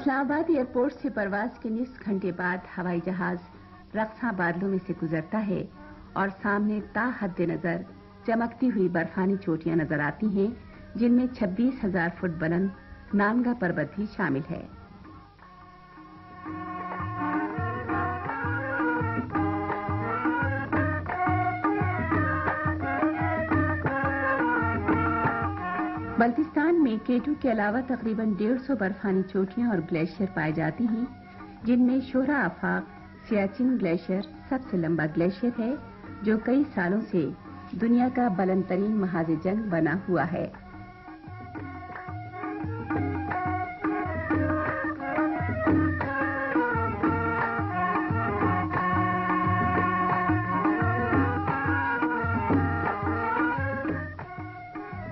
اسلام آباد ایئرپورٹ سے پرواز کے نصف گھنٹے بعد ہوائی جہاز رقصاں بادلوں میں سے گزرتا ہے اور سامنے تا حد نظر چمکتی ہوئی برفانی چوٹیاں نظر آتی ہیں، جن میں 26,000 فٹ بلند نانگا پربت بھی شامل ہے۔ بلتستان میں K2 کے علاوہ تقریباً 150 برفانی چوٹیاں اور گلیشیئر پائے جاتی ہیں، جن میں شہرہ آفاق سیاچن گلیشیئر سب سے لمبا گلیشیئر ہے، جو کئی سالوں سے دنیا کا بلند ترین محاذ جنگ بنا ہوا ہے۔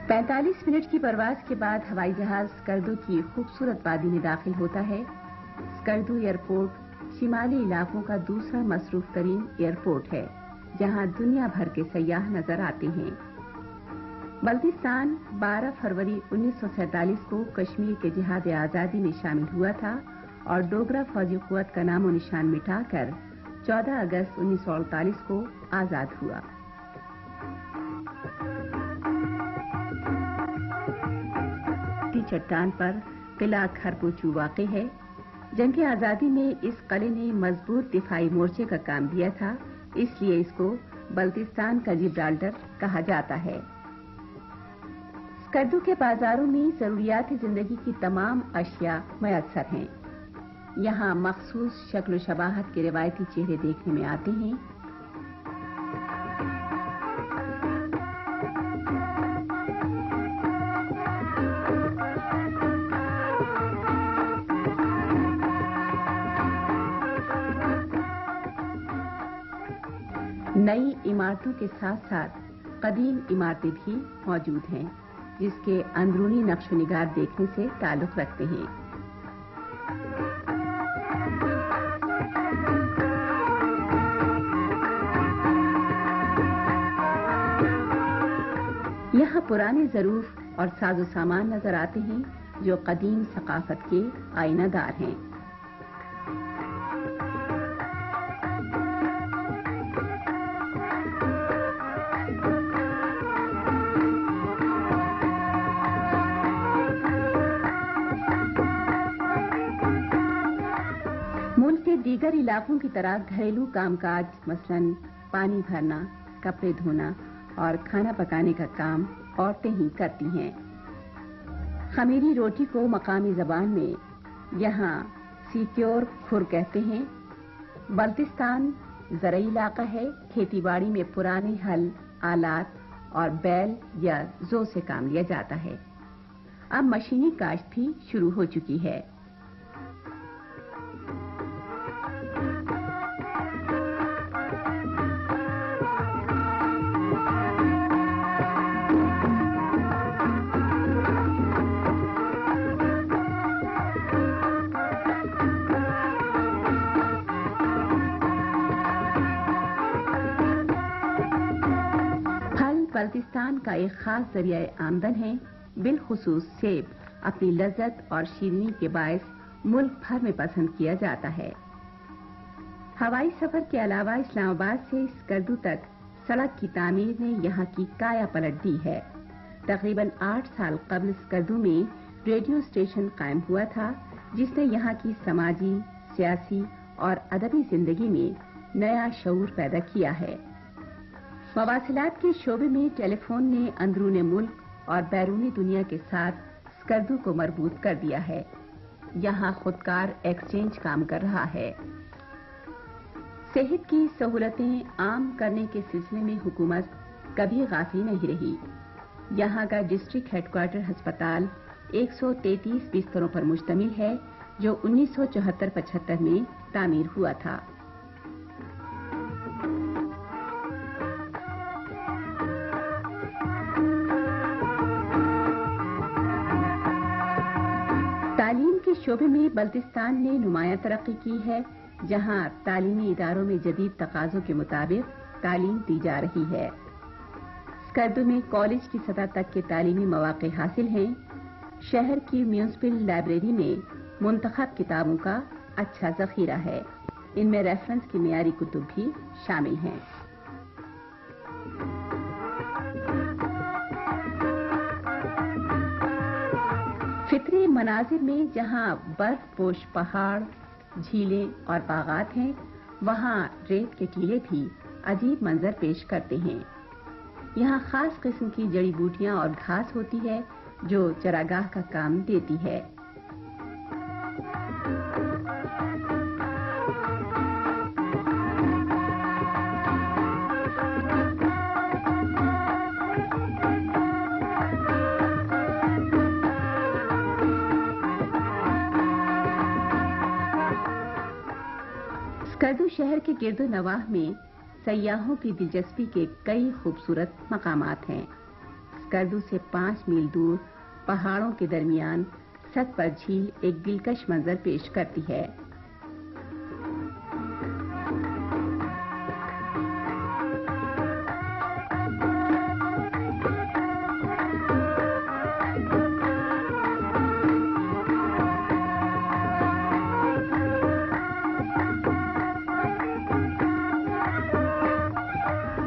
پینتالیس منٹ کی پرواز کے بعد ہوائی جہاز اسکردو کی خوبصورت وادی میں داخل ہوتا ہے۔ اسکردو ایئرپورٹ شمالی علاقوں کا دوسرا مصروف ترین ایئرپورٹ ہے، جہاں دنیا بھر کے سیاح نظر آتے ہیں۔ بلتستان 12 فروری 1947 کو کشمیر کے جہاد آزادی میں شامل ہوا تھا اور ڈوگرا فوجی قوت کا نام و نشان مٹا کر 14 اگست 1948 کو آزاد ہوا۔ چٹان پر قلعہ کھرپوچو واقع ہے۔ جنگ آزادی میں اس قلعے نے مضبوط دفاعی مورچے کا کام دیا تھا، اس لیے اس کو بلتستان کا جبرالٹر کہا جاتا ہے۔ اسکردو کے بازاروں میں ضروریات زندگی کی تمام اشیاء میسر ہیں۔ یہاں مخصوص شکل و شباہت کے روایتی چہرے دیکھنے میں آتے ہیں۔ نئی عمارتوں کے ساتھ ساتھ قدیم عمارتیں بھی موجود ہیں، جس کے اندرونی نقش و نگار دیکھنے سے تعلق رکھتے ہیں۔ یہاں پرانے ظروف اور ساز و سامان نظر آتے ہیں، جو قدیم ثقافت کے آئینہ دار ہیں۔ ملک کے دیگر علاقوں کی طرح گھریلو کام کاج مثلاً پانی بھرنا، کپڑے دھونا اور کھانا پکانے کا کام عورتیں ہی کرتی ہیں۔ خمیری روٹی کو مقامی زبان میں یہاں سیکیور کھر کہتے ہیں۔ بلتستان زرعی علاقہ ہے، کھیتی باڑی میں پرانے ہل، آلات اور بیل یا زو سے کام لیا جاتا ہے۔ اب مشینی کاشت بھی شروع ہو چکی ہے۔ بلتستان کا ایک خاص ذریعہ آمدن ہے، بالخصوص سیب اپنی لذت اور شیرینی کے باعث ملک بھر میں پسند کیا جاتا ہے۔ ہوائی سفر کے علاوہ اسلام آباد سے اسکردو تک سڑک کی تعمیر نے یہاں کی کایا پلٹ دی ہے۔ تقریباً 8 سال قبل اسکردو میں ریڈیو اسٹیشن قائم ہوا تھا، جس نے یہاں کی سماجی، سیاسی اور ادبی زندگی میں نیا شعور پیدا کیا ہے۔ مواصلات کے شعبے میں ٹیلی فون نے اندرون ملک اور بیرونی دنیا کے ساتھ اسکردو کو مربوط کر دیا ہے۔ یہاں خودکار ایکسچینج کام کر رہا ہے۔ صحت کی سہولتیں عام کرنے کے سلسلے میں حکومت کبھی غافل نہیں رہی۔ یہاں کا ڈسٹرکٹ ہیڈ کوارٹر ہسپتال 133 بستروں پر مشتمل ہے، جو 1974-75 میں تعمیر ہوا تھا۔ تعلیم کے شعبے میں بلتستان نے نمایاں ترقی کی ہے، جہاں تعلیمی اداروں میں جدید تقاضوں کے مطابق تعلیم دی جا رہی ہے۔ اسکردو میں کالج کی سطح تک کے تعلیمی مواقع حاصل ہیں۔ شہر کی میونسپل لائبریری میں منتخب کتابوں کا اچھا ذخیرہ ہے۔ ان میں ریفرنس کی معیاری کتب بھی شامل ہیں۔ فطری مناظر میں جہاں برف پوش پہاڑ، جھیلیں اور باغات ہیں، وہاں ریت کے ٹیلے بھی عجیب منظر پیش کرتے ہیں۔ یہاں خاص قسم کی جڑی بوٹیاں اور گھاس ہوتی ہے جو چراگاہ کا کام دیتی ہے۔ اسکردو شہر کے گرد و نواح میں سیاحوں کی دلچسپی کے کئی خوبصورت مقامات ہیں۔ اسکردو سے 5 میل دور پہاڑوں کے درمیان ست پر جھیل ایک دلکش منظر پیش کرتی ہے۔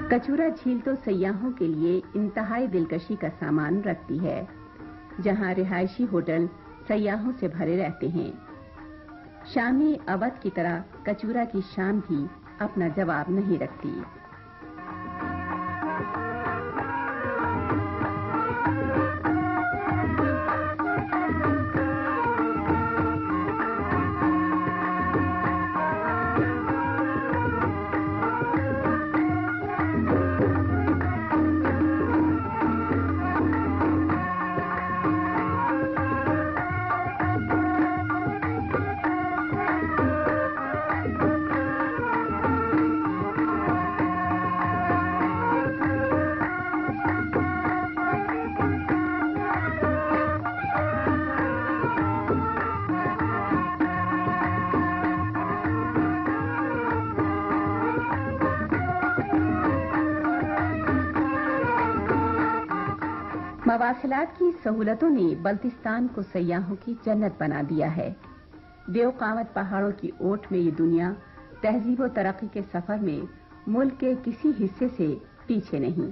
کچورا جھیل تو سیاحوں کے لیے انتہائی دلکشی کا سامان رکھتی ہے، جہاں رہائشی ہوٹل سیاحوں سے بھرے رہتے ہیں۔ شامی اودھ کی طرح کچورا کی شام بھی اپنا جواب نہیں رکھتی۔ مواصلات کی سہولتوں نے بلتستان کو سیاحوں کی جنت بنا دیا ہے۔ دیو قامت پہاڑوں کی اوٹ میں یہ دنیا تہذیب و ترقی کے سفر میں ملک کے کسی حصے سے پیچھے نہیں۔